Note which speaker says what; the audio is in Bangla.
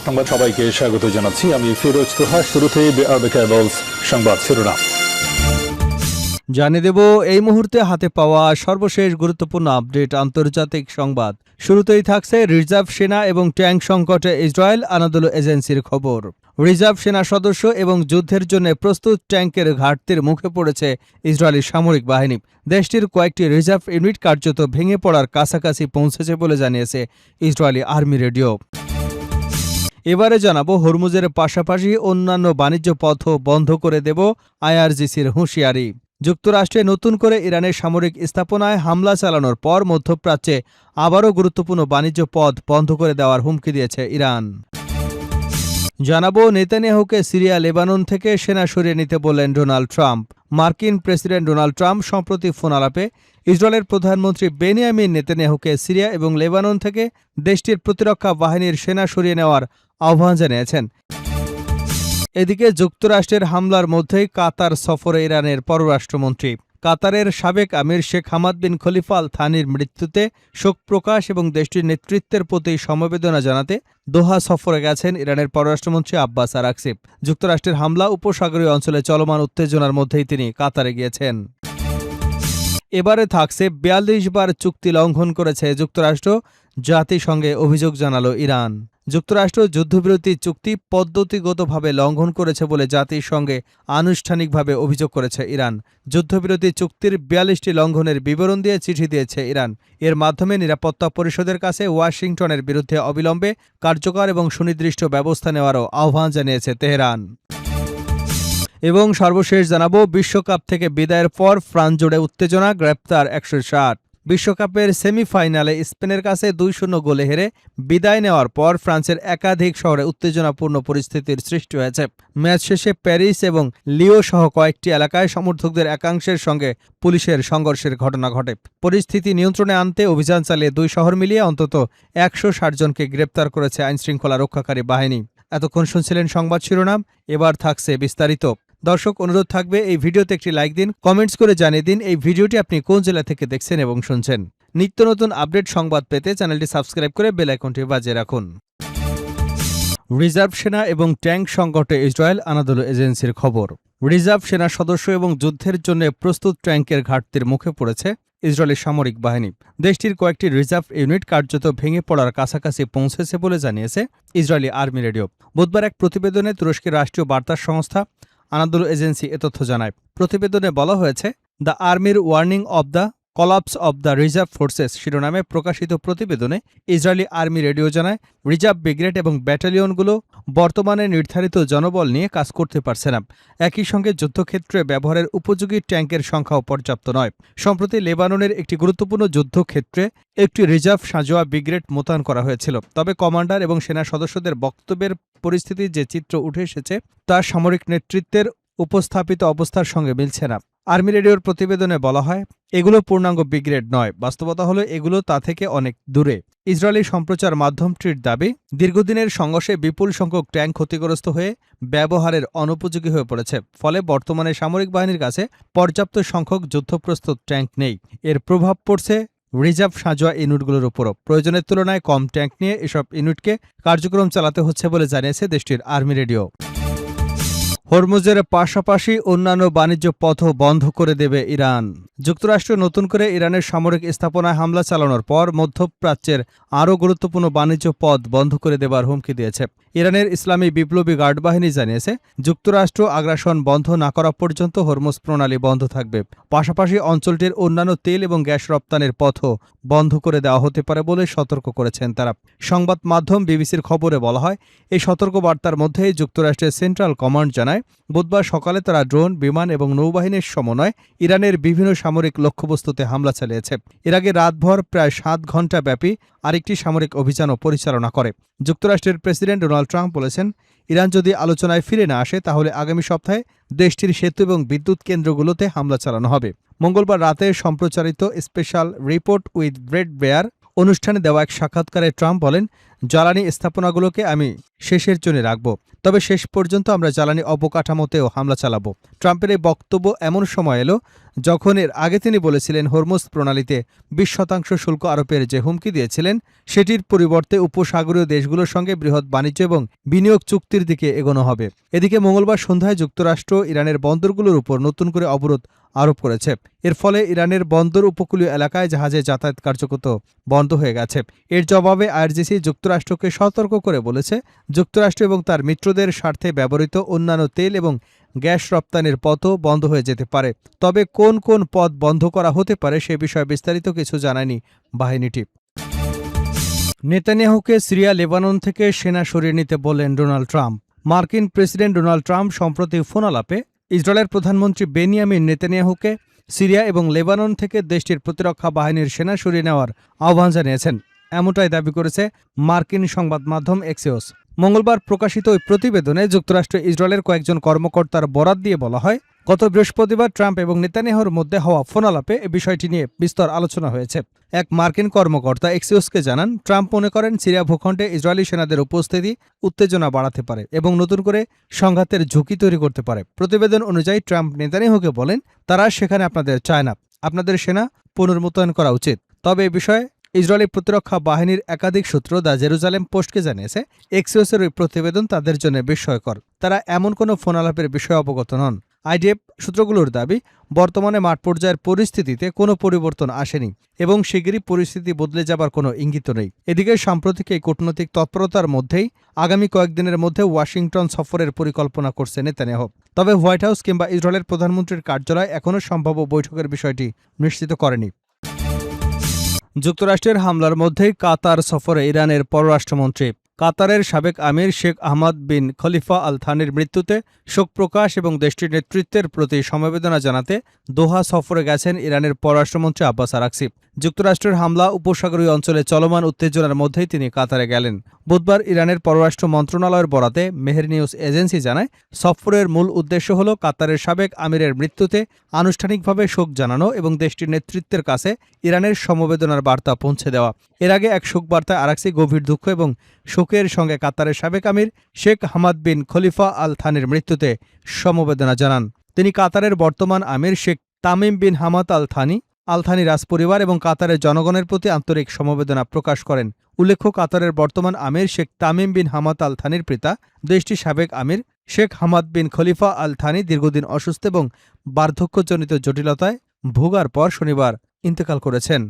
Speaker 1: সংবাদ সবাইকে স্বাগত জানাচ্ছি। আমি ফিরোজ তোহা। শুরুতেই সংবাদ শিরোনাম
Speaker 2: জানিয়ে দেব এই মুহূর্তে হাতে পাওয়া সর্বশেষ গুরুত্বপূর্ণ আপডেট আন্তর্জাতিক সংবাদ। শুরুতেই থাকছে রিজার্ভ সেনা এবং ট্যাঙ্ক সংকটে ইসরায়েল আনাদোলু এজেন্সির খবর। রিজার্ভ সেনা সদস্য এবং যুদ্ধের জন্য প্রস্তুত ট্যাঙ্কের ঘাটতির মুখে পড়েছে ইসরায়েলি সামরিক বাহিনী। দেশটির কয়েকটি রিজার্ভ ইউনিট কার্যত ভেঙে পড়ার কাছাকাছি পৌঁছেছে বলে জানিয়েছে ইসরায়েলি আর্মি রেডিও। এবারে জানাবো হরমুজের পাশাপাশি অন্যান্য বাণিজ্য পথও বন্ধ করে দেব আইআরজিসির হুঁশিয়ারি। যুক্তরাষ্ট্রে নতুন করে ইরানের সামরিক স্থাপনায় হামলা চালানোর পর মধ্যপ্রাচ্যে আবারও গুরুত্বপূর্ণ বাণিজ্য পথ বন্ধ করে দেওয়ার হুমকি দিয়েছে ইরান। জানাবো নেতানিয়াহুকে সিরিয়া লেবানন থেকে সেনা সরিয়ে নিতে বললেন ডোনাল্ড ট্রাম্প। মার্কিন প্রেসিডেন্ট ডোনাল্ড ট্রাম্প সম্প্রতি ফোন আলাপে ইসরায়েলের প্রধানমন্ত্রী বেনিয়ামিন নেতানিয়াহুকে সিরিয়া এবং লেবানন থেকে দেশটির প্রতিরক্ষা বাহিনীর সেনা সরিয়ে নেওয়ার আহ্বান জানিয়েছেন। এদিকে যুক্তরাষ্ট্রের হামলার মধ্যেই কাতার সফরে ইরানের পররাষ্ট্রমন্ত্রী। কাতারের সাবেক আমির শেখ হামাদ বিন খলিফা আল থানির মৃত্যুতে শোক প্রকাশ এবং দেশটির নেতৃত্বের প্রতি সমবেদনা জানাতে দোহা সফরে গেছেন ইরানের পররাষ্ট্রমন্ত্রী আব্বাস আরাকচি। যুক্তরাষ্ট্রের হামলা উপসাগরীয় অঞ্চলে চলমান উত্তেজনার মধ্যেই তিনি কাতারে গিয়েছেন। এবারে থাকছে ৪২ বার চুক্তি লঙ্ঘন করেছে যুক্তরাষ্ট্র, জাতিসংঘে অভিযোগ জানালো ইরান। যুক্তরাষ্ট্র যুদ্ধবিরতি চুক্তি পদ্ধতিগতভাবে লঙ্ঘন করেছে বলে জাতিসংঘে আনুষ্ঠানিকভাবে অভিযোগ করেছে ইরান। যুদ্ধবিরতি চুক্তির ৪২টি লঙ্ঘনের বিবরণ দিয়ে চিঠি দিয়েছে ইরান। এর মাধ্যমে নিরাপত্তা পরিষদের কাছে ওয়াশিংটনের বিরুদ্ধে অবিলম্বে কার্যকর এবং সুনির্দিষ্ট ব্যবস্থা নেওয়ারও আহ্বান জানিয়েছে তেহরান। এবং সর্বশেষ জানাবো বিশ্বকাপ থেকে বিদায়ের পর ফ্রান্স জুড়ে উত্তেজনা, গ্রেপ্তার ১৬০। বিশ্বকাপের সেমিফাইনালে স্পেনের কাছে ২-০ গোলে হেরে বিদায় নেওয়ার পর ফ্রান্সের একাধিক শহরে উত্তেজনাপূর্ণ পরিস্থিতির সৃষ্টি হয়েছে। ম্যাচ শেষে প্যারিস এবং লিও সহ কয়েকটি এলাকায় সমর্থকদের একাংশের সঙ্গে পুলিশের সংঘর্ষের ঘটনা ঘটে। পরিস্থিতি নিয়ন্ত্রণে আনতে অভিযান চালিয়ে দুই শহর মিলিয়ে অন্তত ১৬০ জনকে গ্রেপ্তার করেছে আইনশৃঙ্খলা রক্ষাকারী বাহিনী। এতক্ষণ শুনছিলেন সংবাদ শিরোনাম, এবার থাকছে বিস্তারিত। দর্শক, অনুরোধ থাকবে এই ভিডিওতে একটি লাইক দিন, কমেন্টস করে জানিয়ে দিন এই ভিডিওটি আপনি কোন জেলা থেকে দেখছেন এবং শুনছেন। নিত্য নতুন আপডেট সংবাদ পেতে চ্যানেলটি সাবস্ক্রাইব করে বেল আইকনটি বাজিয়ে রাখুন। রিজার্ভ সেনা এবং ট্যাঙ্ক সংকটে ইসরায়েল আনাদোলু এজেন্সির খবর। রিজার্ভ সেনা সদস্য এবং যুদ্ধের জন্য প্রস্তুত ট্যাঙ্কের ঘাটতির মুখে পড়েছে ইসরায়েলি সামরিক বাহিনী। দেশটির কয়েকটি রিজার্ভ ইউনিট কার্যত ভেঙে পড়ার কাছাকাছি পৌঁছেছে বলে জানিয়েছে ইসরায়েলি আর্মি রেডিও। বুধবার এক প্রতিবেদনে তুরস্কের রাষ্ট্রীয় বার্তা সংস্থা আনাদোলু এজেন্সি এ তথ্য জানায়। প্রতিবেদনে বলা হয়েছে, দ্য আর্মির warning of the collapse of the reserve forces শিরোনামে প্রকাশিত প্রতিবেদনে ইসরায়েলি আর্মি রেডিও জানায়, রিজার্ভ ব্রিগেড এবং ব্যাটালিয়নগুলো বর্তমানে নির্ধারিত জনবল নিয়ে কাজ করতে পারছে না। একই সঙ্গে যুদ্ধক্ষেত্রে ব্যবহারের উপযোগী ট্যাঙ্কের সংখ্যাও পর্যাপ্ত নয়। সম্প্রতি লেবাননের একটি গুরুত্বপূর্ণ যুদ্ধক্ষেত্রে একটি রিজার্ভ সাঁজোয়া ব্রিগেড মোতায়েন করা হয়েছিল। তবে কমান্ডার এবং সেনা সদস্যদের বক্তব্যের পরিস্থিতির যে চিত্র উঠে এসেছে তা সামরিক নেতৃত্বের উপস্থাপিত অবস্থার সঙ্গে মিলছে না। আর্মি রেডিওর প্রতিবেদনে বলা হয়, এগুলো পূর্ণাঙ্গ ব্রিগেড নয়। বাস্তবতা হলো এগুলো তা থেকে অনেক দূরে। ইসরায়েলি সম্প্রচার মাধ্যমটির দাবি, দীর্ঘদিনের সংঘর্ষে বিপুল সংখ্যক ট্যাঙ্ক ক্ষতিগ্রস্ত হয়ে ব্যবহারের অনুপযোগী হয়ে পড়েছে। ফলে বর্তমানে সামরিক বাহিনীর কাছে পর্যাপ্ত সংখ্যক যুদ্ধপ্রস্তুত ট্যাঙ্ক নেই। এর প্রভাব পড়ছে রিজার্ভ সাঁজোয়া ইউনিটগুলোর উপরও। প্রয়োজনের তুলনায় কম ট্যাঙ্ক নিয়ে এসব ইউনিটকে কার্যক্রম চালাতে হচ্ছে বলে জানিয়েছে দেশটির আর্মি রেডিও। হরমুজের পাশাপাশি অন্যান্য বাণিজ্য পথও বন্ধ করে দেবে ইরান। যুক্তরাষ্ট্র নতুন করে ইরানের সামরিক স্থাপনায় হামলা চালানোর পর মধ্যপ্রাচ্যের আরও গুরুত্বপূর্ণ বাণিজ্য পথ বন্ধ করে দেবার হুমকি দিয়েছে। ইরানের ইসলামী বিপ্লবী গার্ড বাহিনী জানিয়েছে, যুক্তরাষ্ট্র আগ্রাসন বন্ধ না করা পর্যন্ত হরমুজ প্রণালী বন্ধ থাকবে। পাশাপাশি অঞ্চলটির অন্যান্য তেল এবং গ্যাস রপ্তানির পথও বন্ধ করে দেওয়া হতে পারে বলে সতর্ক করেছেন তারা। সংবাদ মাধ্যম বিবিসির খবরে বলা হয়, এই সতর্কবার্তার মধ্যেই যুক্তরাষ্ট্রের সেন্ট্রাল কমান্ড জানায়, বুধবার সকালে তারা ড্রোন, বিমান এবং নৌবাহিনীর সমন্বয়ে ইরানের বিভিন্ন সামরিক লক্ষ্যবস্তুতে হামলা চালিয়েছে। এর আগে রাতভর প্রায় ৭ ঘণ্টা ব্যাপী আরেকটি সামরিক অভিযানও পরিচালনা করে। যুক্তরাষ্ট্রের প্রেসিডেন্ট ডোনাল্ড ট্রাম্প বলেছেন, ইরান যদি আলোচনায় ফিরে না আসে তাহলে আগামী সপ্তাহে দেশটির সেতু এবং বিদ্যুৎ কেন্দ্রগুলোতে হামলা চালানো হবে। মঙ্গলবার রাতে সম্প্রচারিত special report with Bret Baier অনুষ্ঠানে দেওয়া এক সাক্ষাৎকারে ট্রাম্প বলেন, জ্বালানি স্থাপনাগুলোকে আমি শেষের জন্য রাখব, তবে শেষ পর্যন্ত আমরা জ্বালানি অবকাঠামোতেও হামলা চালাব। ট্রাম্পের এই বক্তব্য এমন সময় এলো যখন এর আগে তিনি বলেছিলেন হরমুজ প্রণালীতে 20% শুল্ক আরোপের যে হুমকি দিয়েছিলেন সেটির পরিবর্তে উপসাগরীয় দেশগুলোর সঙ্গে বৃহৎ বাণিজ্য এবং বিনিয়োগ চুক্তির দিকে এগোনো হবে। এদিকে মঙ্গলবার সন্ধ্যায় যুক্তরাষ্ট্র ইরানের বন্দরগুলোর উপর নতুন করে অবরোধ আরোপ করেছে। এর ফলে ইরানের বন্দর উপকূলীয় এলাকায় জাহাজে যাতায়াত কার্যকর বন্ধ হয়ে গেছে। এর জবাবে আইআরজিসি যুক্তরাষ্ট্রকে সতর্ক করে বলেছে, যুক্তরাষ্ট্র এবং তার মিত্রদের স্বার্থে ব্যবহৃত অন্যান্য তেল এবং গ্যাস রপ্তানির পথও বন্ধ হয়ে যেতে পারে। তবে কোন কোন পথ বন্ধ করা হতে পারে সে বিষয়ে বিস্তারিত কিছু জানায়নি বাহিনীটি। নেতানিয়াহুকে সিরিয়া লেবানন থেকে সেনা সরিয়ে নিতে বললেন ডোনাল্ড ট্রাম্প। মার্কিন প্রেসিডেন্ট ডোনাল্ড ট্রাম্প সম্প্রতি ফোনালাপে ইসরায়েলের প্রধানমন্ত্রী বেনিয়ামিন নেতানিয়াহুকে সিরিয়া এবং লেবানন থেকে দেশটির প্রতিরক্ষা বাহিনীর সেনা সরিয়ে নেওয়ার আহ্বান জানিয়েছেন। এমনটাই দাবি করেছে মার্কিন সংবাদ মাধ্যম এক্সিওস। মঙ্গলবার প্রকাশিত ওই প্রতিবেদনে যুক্তরাষ্ট্র ইসরায়েলের কয়েকজন কর্মকর্তার বরাত দিয়ে বলা হয়, গত বৃহস্পতিবার ট্রাম্প এবং নেতানিয়াহুর মধ্যে হওয়া ফোনালাপে এ বিষয়টি নিয়ে বিস্তর আলোচনা হয়েছে। এক মার্কিন কর্মকর্তা এক্সিওসকে জানান, ট্রাম্প মনে করেন সিরিয়া ভূখণ্ডে ইসরায়েলি সেনাদের উপস্থিতি উত্তেজনা বাড়াতে পারে এবং নতুন করে সংঘাতের ঝুঁকি তৈরি করতে পারে। প্রতিবেদন অনুযায়ী ট্রাম্প নেতানিয়াহুকে বলেন, তারা সেখানে আপনাদের চায় না, আপনাদের সেনা পুনর্মুতয়ন করা উচিত। তবে এ বিষয়ে ইসরায়েলি প্রতিরক্ষা বাহিনীর একাধিক সূত্র দ্য জেরুজালেম পোস্টকে জানিয়েছে, এক্সিওসের ওই প্রতিবেদন তাদের জন্য বিস্ময়কর। তারা এমন কোনো ফোনালাপের বিষয়ে অবগত নন। আইডিএফ সূত্রগুলোর দাবি, বর্তমানে মাঠ পর্যায়ের পরিস্থিতিতে কোনো পরিবর্তন আসেনি এবং শিগগিরই পরিস্থিতি বদলে যাবার কোনো ইঙ্গিত নেই। এদিকে সাম্প্রতিক এই কূটনৈতিক তৎপরতার মধ্যেই আগামী কয়েকদিনের মধ্যে ওয়াশিংটন সফরের পরিকল্পনা করছে নেতানিয়াহু। তবে হোয়াইট হাউস কিংবা ইসরায়েলের প্রধানমন্ত্রীর কার্যালয় এখনও সম্ভাব্য বৈঠকের বিষয়টি নিশ্চিত করেনি। যুক্তরাষ্ট্রের হামলার মধ্যেই কাতার সফরে ইরানের পররাষ্ট্রমন্ত্রী। কাতারের সাবেক আমির শেখ আহমদ বিন খলিফা আল থানির মৃত্যুতে শোক প্রকাশ এবং দেশটির নেতৃত্বের প্রতি সমবেদনা জানাতে দোহা সফরে গেছেন ইরানের পররাষ্ট্রমন্ত্রী আব্বাস আরাকচি। যুক্তরাষ্ট্রের হামলা উপসাগরীয় অঞ্চলে চলমান উত্তেজনার মধ্যেই তিনি কাতারে গেলেন। বুধবার ইরানের পররাষ্ট্র মন্ত্রণালয়ের বরাতে মেহের নিউজ এজেন্সি জানায়, সফরের মূল উদ্দেশ্য হল কাতারের সাবেক আমিরের মৃত্যুতে আনুষ্ঠানিকভাবে শোক জানানো এবং দেশটির নেতৃত্বের কাছে ইরানের সমবেদনার বার্তা পৌঁছে দেওয়া। এর আগে এক শোক বার্তায় আরাকচি গভীর দুঃখ এবং শোকের সঙ্গে কাতারের সাবেক আমির শেখ হামাদ বিন খলিফা আল থানির মৃত্যুতে সমবেদনা জানান। তিনি কাতারের বর্তমান আমির Sheikh Tamim bin Hamad Al Thani রাজপরিবার এবং কাতারের জনগণের প্রতি আন্তরিক সমবেদনা প্রকাশ করেন। উল্লেখ্য, কাতারের বর্তমান আমির Sheikh Tamim bin Hamad Al থানির পিতা দেশটির সাবেক আমির Sheikh Hamad bin Khalifa Al Thani দীর্ঘদিন অসুস্থ এবং বার্ধক্যজনিত জটিলতায় ভোগার পর শনিবার ইন্তেকাল করেছেন।